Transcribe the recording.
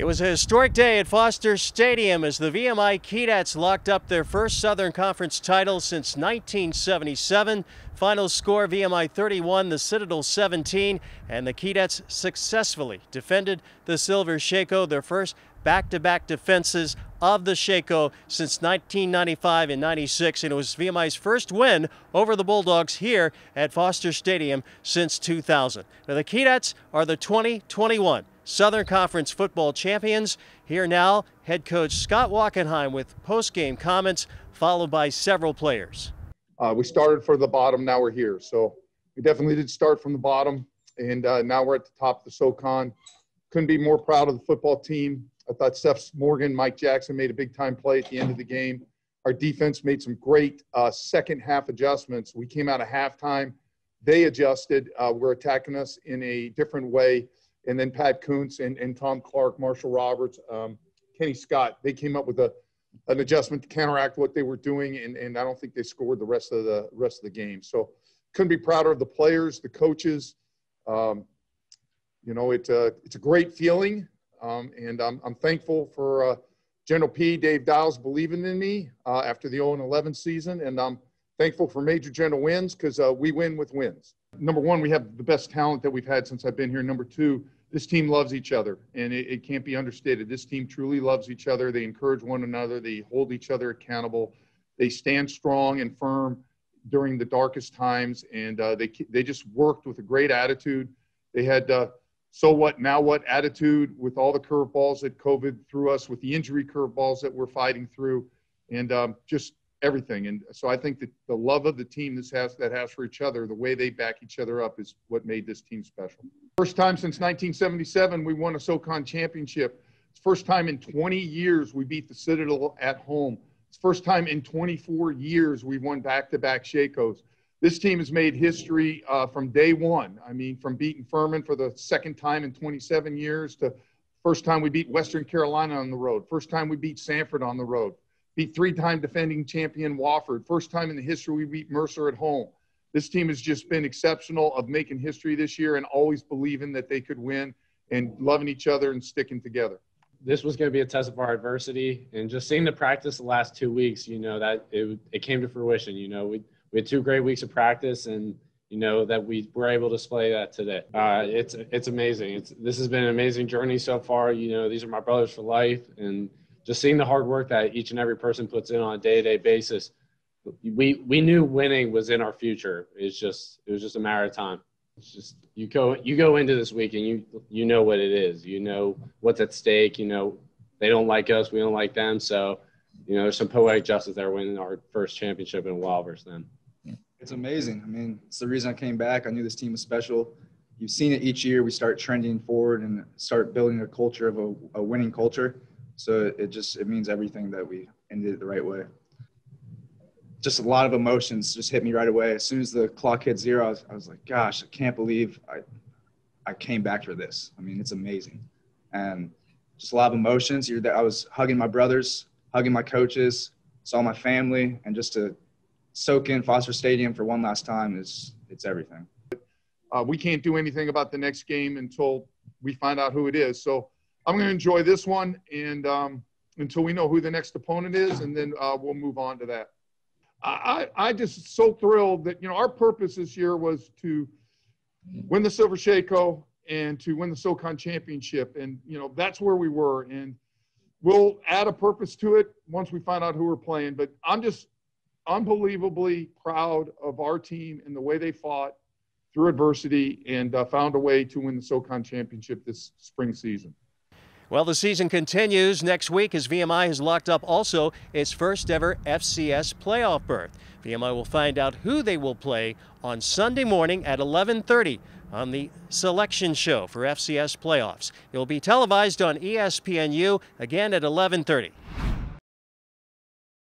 It was a historic day at Foster Stadium as the VMI Keydets locked up their first Southern Conference title since 1977. Final score VMI 31, the Citadel 17, and the Keydets successfully defended the Silver Shako, their first back-to-back defenses of the Shako since 1995 and 96, and it was VMI's first win over the Bulldogs here at Foster Stadium since 2000. Now the Keydets are the 2021 Southern Conference football champions. Here now, head coach Scott Wachenheim with post-game comments, followed by several players. We started for the bottom, now we're here. So we definitely did start from the bottom, and now we're at the top of the SoCon. Couldn't be more proud of the football team. I thought Steph Morgan, Mike Jackson made a big-time play at the end of the game. Our defense made some great second-half adjustments. We came out of halftime. They adjusted. Were attacking us in a different way. And then Pat Kuntz and Tom Clark, Marshall Roberts, Kenny Scott, they came up with an adjustment to counteract what they were doing, and I don't think they scored the rest of the game. So couldn't be prouder of the players, the coaches. You know, it's a great feeling. And I'm thankful for General P, Dave Dowles, believing in me after the 0-11 season. And I'm thankful for Major General wins because we win with wins. Number one, we have the best talent that we've had since I've been here. Number two, this team loves each other, and it can't be understated. This team truly loves each other. They encourage one another. They hold each other accountable. They stand strong and firm during the darkest times, and they just worked with a great attitude. They had so what, now what attitude with all the curveballs that COVID threw us, with the injury curveballs that we're fighting through, and just everything. And so I think that the love of the team that has for each other, the way they back each other up, is what made this team special. First time since 1977 we won a SoCon Championship. It's first time in 20 years we beat the Citadel at home. It's first time in 24 years we won back-to-back Shakos. This team has made history from day one. I mean, from beating Furman for the second time in 27 years to first time we beat Western Carolina on the road, first time we beat Sanford on the road, beat three-time defending champion Wofford, first time in the history we beat Mercer at home. This team has just been exceptional of making history this year and always believing that they could win and loving each other and sticking together. This was going to be a test of our adversity, and just seeing the practice the last 2 weeks, you know, that it came to fruition. You know, we had 2 great weeks of practice, and you know that we were able to display that today. It's amazing. This has been an amazing journey so far. You know, these are my brothers for life, and just seeing the hard work that each and every person puts in on a day-to-day basis. We knew winning was in our future. It was just a matter of time. It's just you go into this week and you know what it is. You know what's at stake. You know they don't like us, we don't like them. So you know there's some poetic justice there winning our first championship in a while versus them. It's amazing. I mean, it's the reason I came back. I knew this team was special. You've seen it each year. We start trending forward and start building a culture of a winning culture. So it means everything that we ended it the right way. Just a lot of emotions just hit me right away. As soon as the clock hit 0, I was like, gosh, I can't believe I came back for this. I mean, it's amazing. And just a lot of emotions. I was hugging my brothers, hugging my coaches, saw my family, and just to soak in Foster Stadium for one last time it's everything. We can't do anything about the next game until we find out who it is. So I'm going to enjoy this one and until we know who the next opponent is, and then we'll move on to that. I just so thrilled that, you know, our purpose this year was to win the Silver Shako and to win the SoCon Championship. And, you know, that's where we were. And we'll add a purpose to it once we find out who we're playing. But I'm just unbelievably proud of our team and the way they fought through adversity and found a way to win the SoCon Championship this spring season. Well, the season continues next week as VMI has locked up also its first ever FCS playoff berth. VMI will find out who they will play on Sunday morning at 11:30 on the selection show for FCS playoffs. It will be televised on ESPNU again at 11:30.